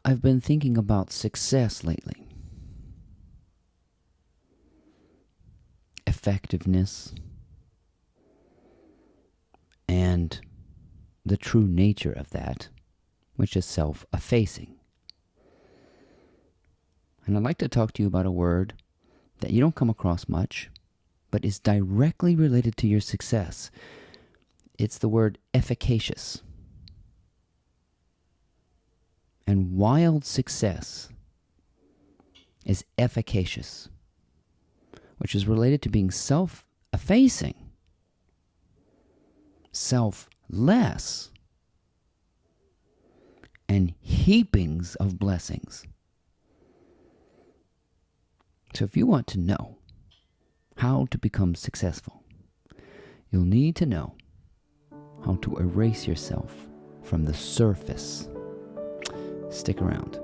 I've been thinking about success lately. Effectiveness and the true nature of that, which is self-effacing. And I'd like to talk to you about a word that you don't come across much, but is directly related to your success. It's the word efficacious. And wild success is efficacious, which is related to being self-effacing, selfless, and heapings of blessings. So if you want to know how to become successful, you'll need to know how to erase yourself from the surface. Stick around.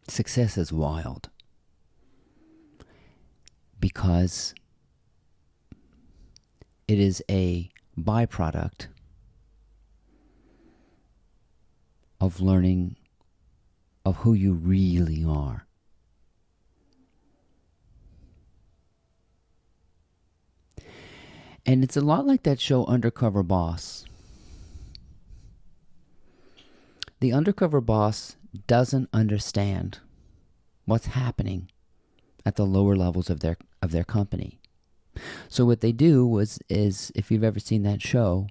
Success is wild because it is a byproduct of learning of who you really are. And it's a lot like that show Undercover Boss. The undercover boss doesn't understand what's happening at the lower levels of their company. So what they do is, if you've ever seen that show,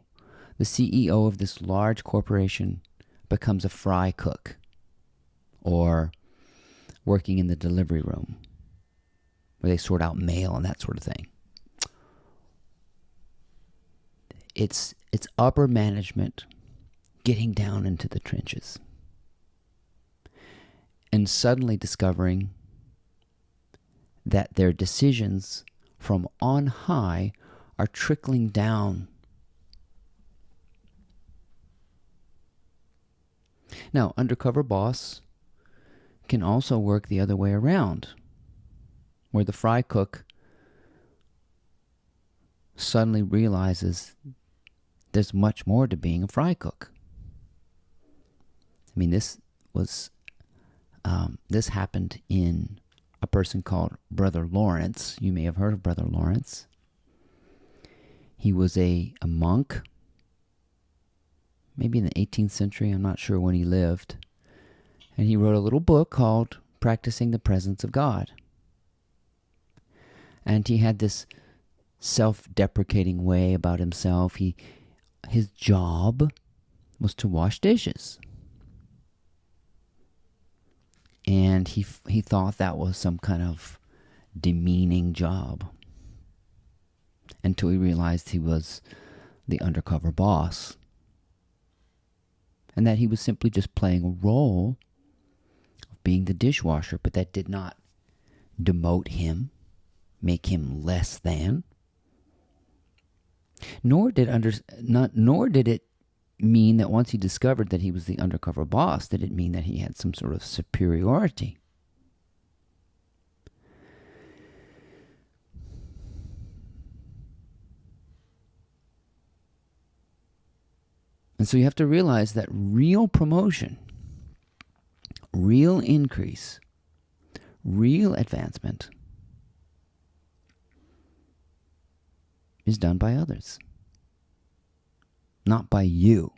the CEO of this large corporation becomes a fry cook or working in the delivery room where they sort out mail and that sort of thing. It's upper management getting down into the trenches and suddenly discovering that their decisions from on high are trickling down. Now, undercover boss can also work the other way around, where the fry cook suddenly realizes there's much more to being a fry cook. I mean, this happened in a person called Brother Lawrence. You may have heard of Brother Lawrence. He was a monk, maybe in the 18th century. I'm not sure when he lived. And he wrote a little book called Practicing the Presence of God. And he had this self-deprecating way about himself. His job was to wash dishes. And he thought that was some kind of demeaning job until he realized he was the undercover boss and that he was simply just playing a role of being the dishwasher, but that did not demote him, make him less than, nor did it mean that once he discovered that he was the undercover boss, did it mean that he had some sort of superiority. And so you have to realize that real promotion, real increase, real advancement is done by others, not by you.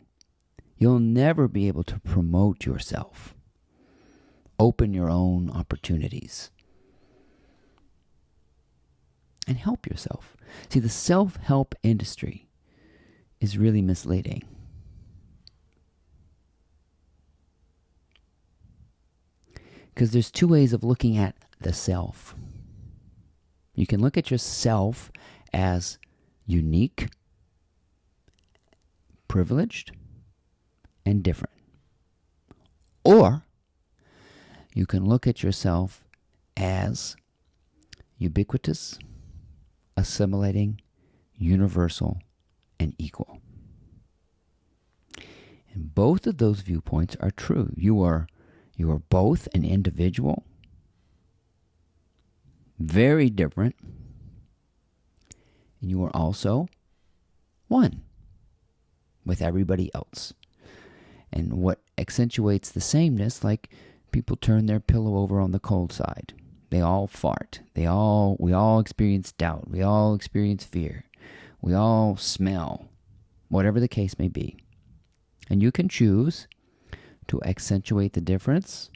You'll never be able to promote yourself, open your own opportunities, and help yourself. See, the self-help industry is really misleading. Because there's two ways of looking at the self. You can look at yourself as unique, privileged, and different. Or you can look at yourself as ubiquitous, assimilating, universal, and equal. And both of those viewpoints are true. You are both an individual very different, and you are also one with everybody else. And what accentuates the sameness, like people turn their pillow over on the cold side. They all fart. We all experience doubt. We all experience fear. We all smell, whatever the case may be. And you can choose to accentuate the difference,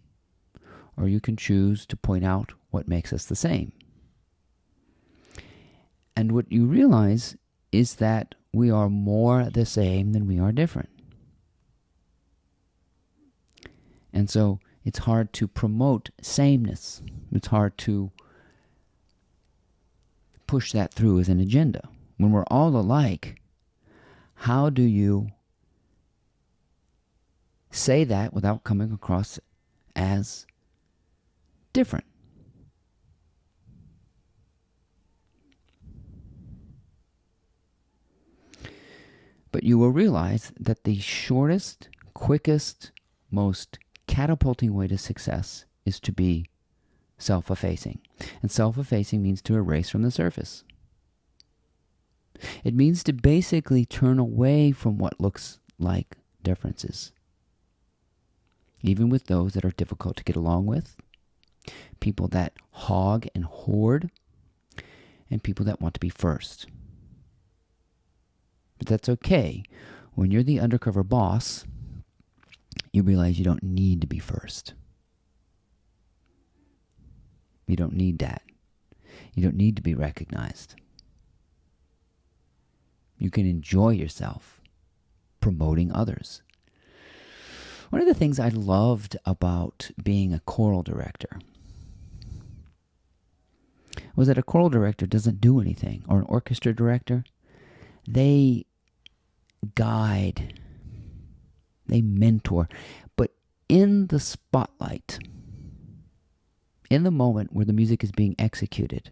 or you can choose to point out what makes us the same. And what you realize is that we are more the same than we are different. And so it's hard to promote sameness. It's hard to push that through as an agenda. When we're all alike, how do you say that without coming across as different? But you will realize that the shortest, quickest, most catapulting way to success is to be self-effacing. And self-effacing means to erase from the surface. It means to basically turn away from what looks like differences. Even with those that are difficult to get along with, people that hog and hoard, and people that want to be first. But that's okay. When you're the undercover boss, you realize you don't need to be first. You don't need that. You don't need to be recognized. You can enjoy yourself promoting others. One of the things I loved about being a choral director was that a choral director doesn't do anything, or an orchestra director. They guide, they mentor, but in the spotlight, in the moment where the music is being executed,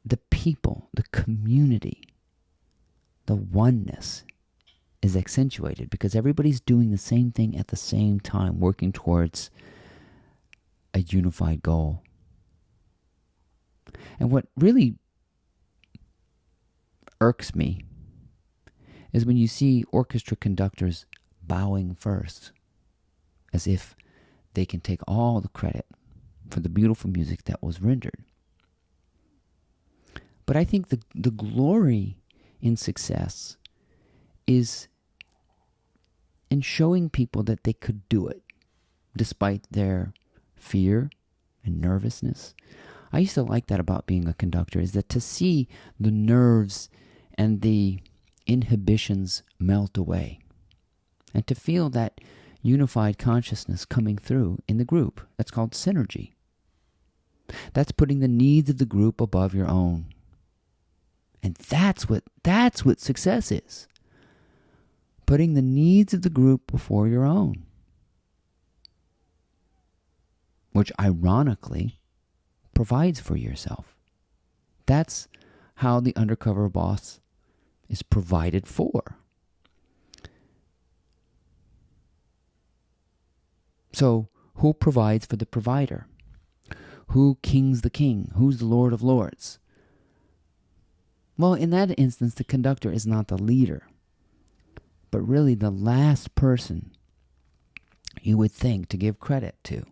the people, the community, the oneness is accentuated because everybody's doing the same thing at the same time, working towards a unified goal. And what really irks me is when you see orchestra conductors bowing first, as if they can take all the credit for the beautiful music that was rendered. But I think the glory in success is in showing people that they could do it, despite their fear and nervousness. I used to like that about being a conductor, is that to see the nerves and the inhibitions melt away, and to feel that unified consciousness coming through in the group. That's called synergy. That's putting the needs of the group above your own. And that's what success is. Putting the needs of the group before your own. Which ironically provides for yourself. That's how the undercover boss is provided for. So, who provides for the provider? Who kings the king? Who's the Lord of Lords? Well, in that instance, the conductor is not the leader, but really the last person you would think to give credit to,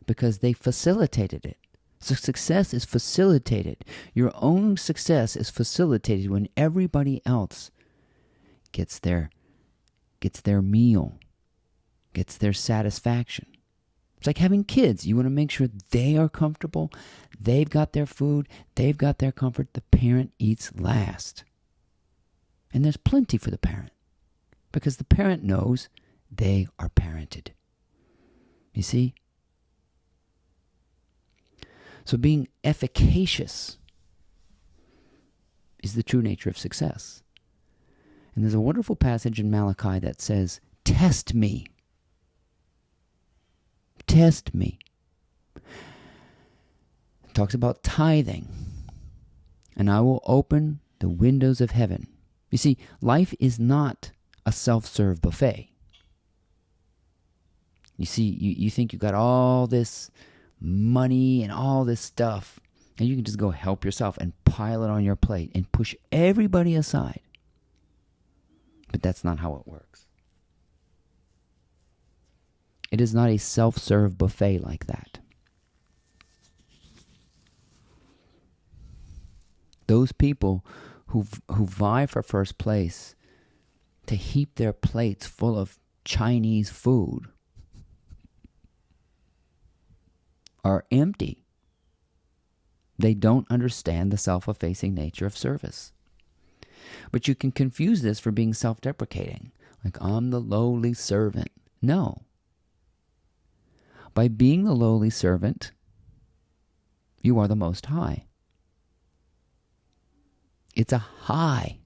because they facilitated it. So success is facilitated. Your own success is facilitated when everybody else gets their meal, gets their satisfaction. It's like having kids. You want to make sure they are comfortable, they've got their food, they've got their comfort. The parent eats last. And there's plenty for the parent, because the parent knows they are parented. You see? So being efficacious is the true nature of success. And there's a wonderful passage in Malachi that says, "Test me. Test me." It talks about tithing. "And I will open the windows of heaven." You see, life is not a self-serve buffet. You see, you think you got all this money and all this stuff, and you can just go help yourself and pile it on your plate and push everybody aside. But that's not how it works. It is not a self-serve buffet like that. Those people who vie for first place to heap their plates full of Chinese food are empty. They don't understand the self-effacing nature of service. But you can confuse this for being self-deprecating. Like, I'm the lowly servant. No. By being the lowly servant, you are the Most High. It's a high,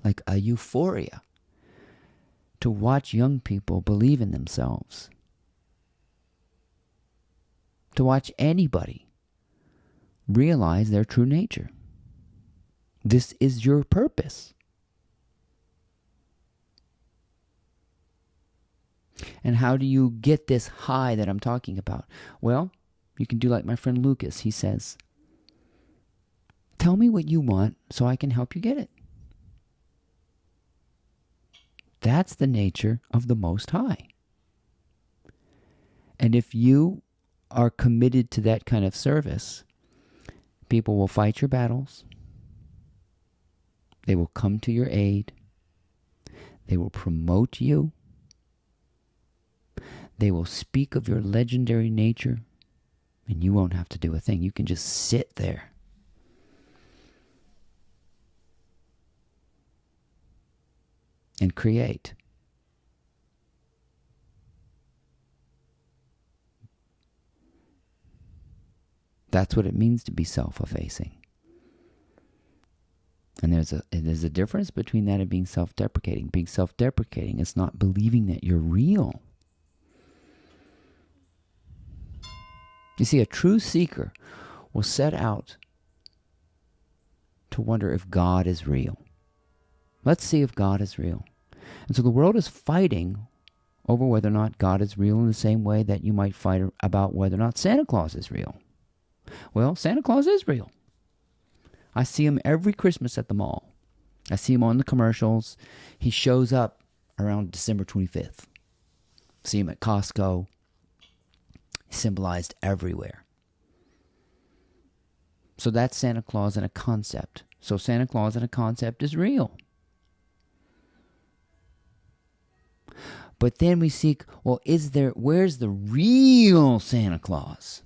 like a euphoria, to watch young people believe in themselves. To watch anybody realize their true nature. This is your purpose. And how do you get this high that I'm talking about? Well, you can do like my friend Lucas. He says, tell me what you want so I can help you get it. That's the nature of the Most High. And if you are committed to that kind of service, people will fight your battles. They will come to your aid. They will promote you. They will speak of your legendary nature, and you won't have to do a thing. You can just sit there. And create. That's what it means to be self-effacing. And there's a difference between that and being self-deprecating. Being self-deprecating is not believing that you're real. You see, a true seeker will set out to wonder if God is real. Let's see if God is real. And so the world is fighting over whether or not God is real in the same way that you might fight about whether or not Santa Claus is real. Well, Santa Claus is real. I see him every Christmas at the mall. I see him on the commercials. He shows up around December 25th. See him at Costco. He's symbolized everywhere. So that's Santa Claus in a concept. So Santa Claus in a concept is real. But then we seek, well, where's the real Santa Claus?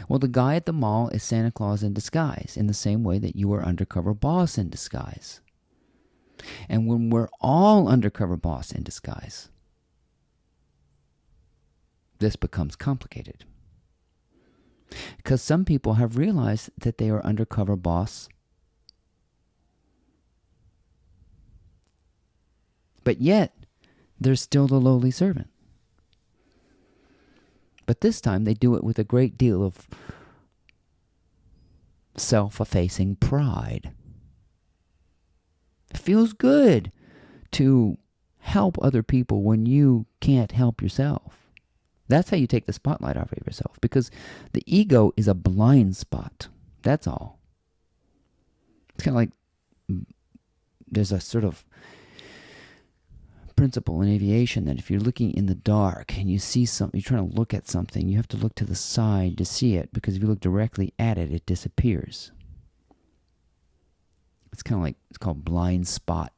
Well, the guy at the mall is Santa Claus in disguise, in the same way that you are undercover boss in disguise. And when we're all undercover boss in disguise, this becomes complicated. Because some people have realized that they are undercover boss, but yet they're still the lowly servant. But this time they do it with a great deal of self-effacing pride. It feels good to help other people when you can't help yourself. That's how you take the spotlight off of yourself, because the ego is a blind spot. That's all. It's kind of like there's a sort of principle in aviation that if you're looking in the dark and you see something, you're trying to look at something, you have to look to the side to see it, because if you look directly at it, it disappears. It's kind of like, it's called blind spot.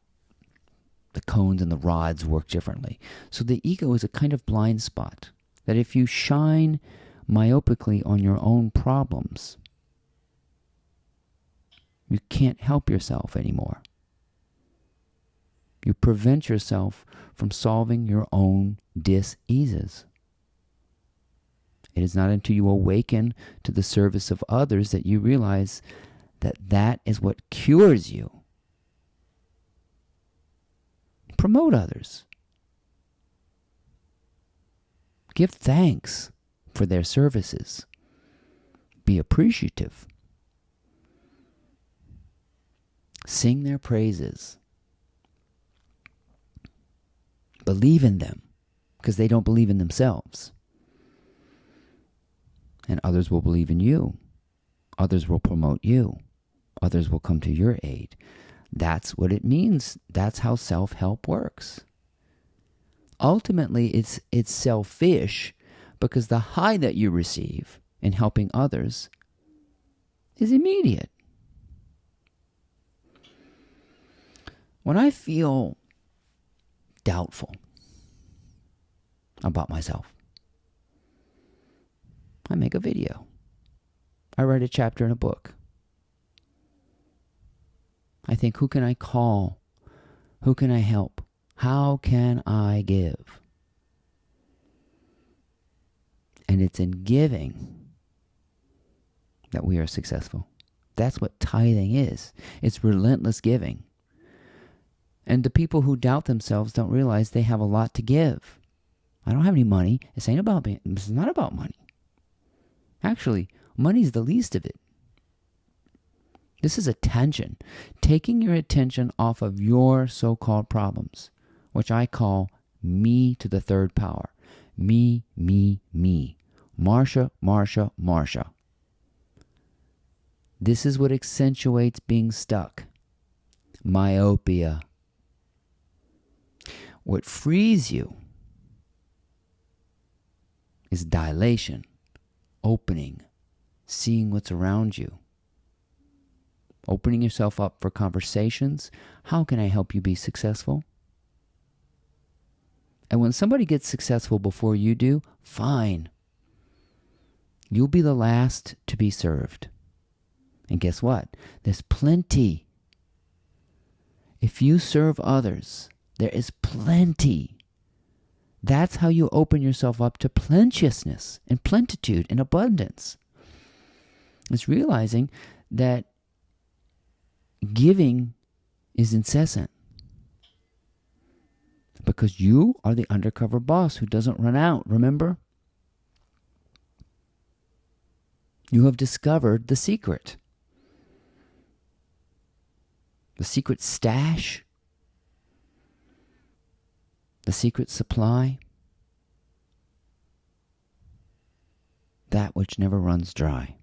The cones and the rods work differently. So the ego is a kind of blind spot that if you shine myopically on your own problems, you can't help yourself anymore. You prevent yourself from solving your own dis-eases. It is not until you awaken to the service of others that you realize that that is what cures you. Promote others. Give thanks for their services. Be appreciative. Sing their praises. Believe in them. because they don't believe in themselves. And others will believe in you. Others will promote you. Others will come to your aid. That's what it means. That's how self-help works. Ultimately, it's selfish because the high that you receive in helping others is immediate. When I feel doubtful about myself, I make a video. I write a chapter in a book. I think, who can I call? Who can I help? How can I give? And it's in giving that we are successful. That's what tithing is. It's relentless giving. And the people who doubt themselves don't realize they have a lot to give. I don't have any money. This ain't about me. This is not about money. Actually, money's the least of it. This is attention. Taking your attention off of your so-called problems, which I call me to the third power. Me, me, me. Marsha, Marsha, Marsha. This is what accentuates being stuck. Myopia. What frees you is dilation, opening, seeing what's around you, opening yourself up for conversations. How can I help you be successful? And when somebody gets successful before you do, fine. You'll be the last to be served. And guess what? There's plenty. If you serve others, there is plenty. That's how you open yourself up to plenteousness and plenitude and abundance. It's realizing that giving is incessant. Because you are the undercover boss who doesn't run out, remember? You have discovered the secret. The secret stash. The secret supply. That which never runs dry.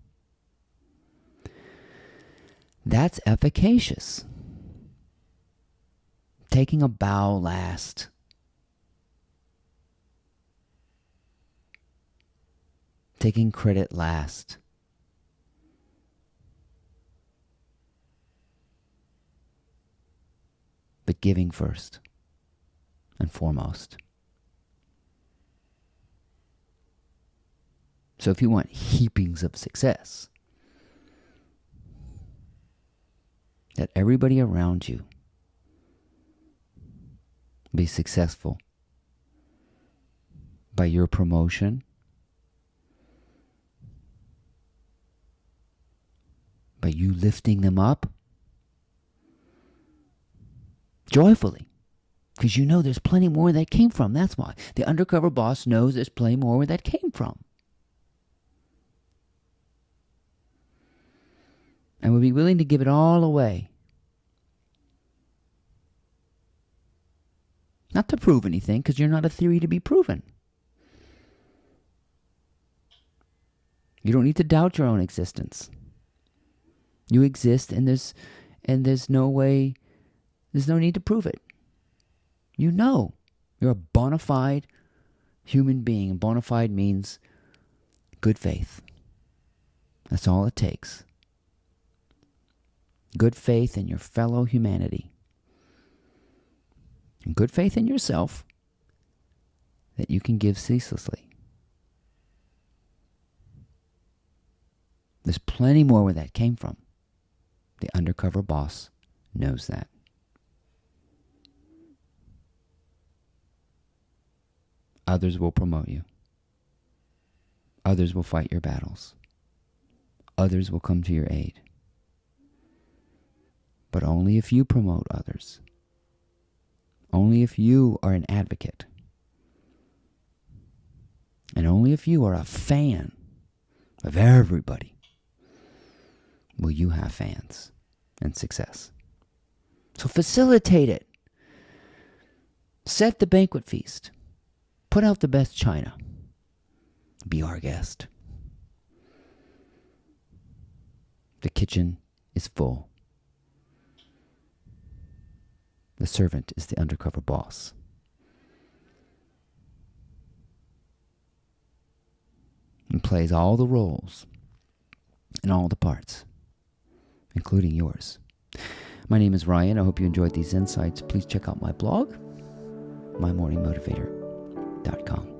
That's efficacious. Taking a bow last. Taking credit last. But giving first and foremost. So if you want heapings of success, that everybody around you be successful by your promotion, by you lifting them up joyfully, because you know there's plenty more where that came from. That's why the undercover boss knows there's plenty more where that came from, and would be willing to give it all away. Not to prove anything, because you're not a theory to be proven. You don't need to doubt your own existence. You exist, and there's no way, there's no need to prove it. You know you're a bona fide human being, and bona fide means good faith. That's all it takes. Good faith in your fellow humanity. And good faith in yourself that you can give ceaselessly. There's plenty more where that came from. The undercover boss knows that. Others will promote you. Others will fight your battles. Others will come to your aid. But only if you promote others. Only if you are an advocate. And only if you are a fan of everybody will you have fans and success. So facilitate it. Set the banquet feast. Put out the best china. Be our guest. The kitchen is full. The servant is the undercover boss. And plays all the roles and all the parts, including yours. My name is Ryan. I hope you enjoyed these insights. Please check out my blog, mymorningmotivator.com.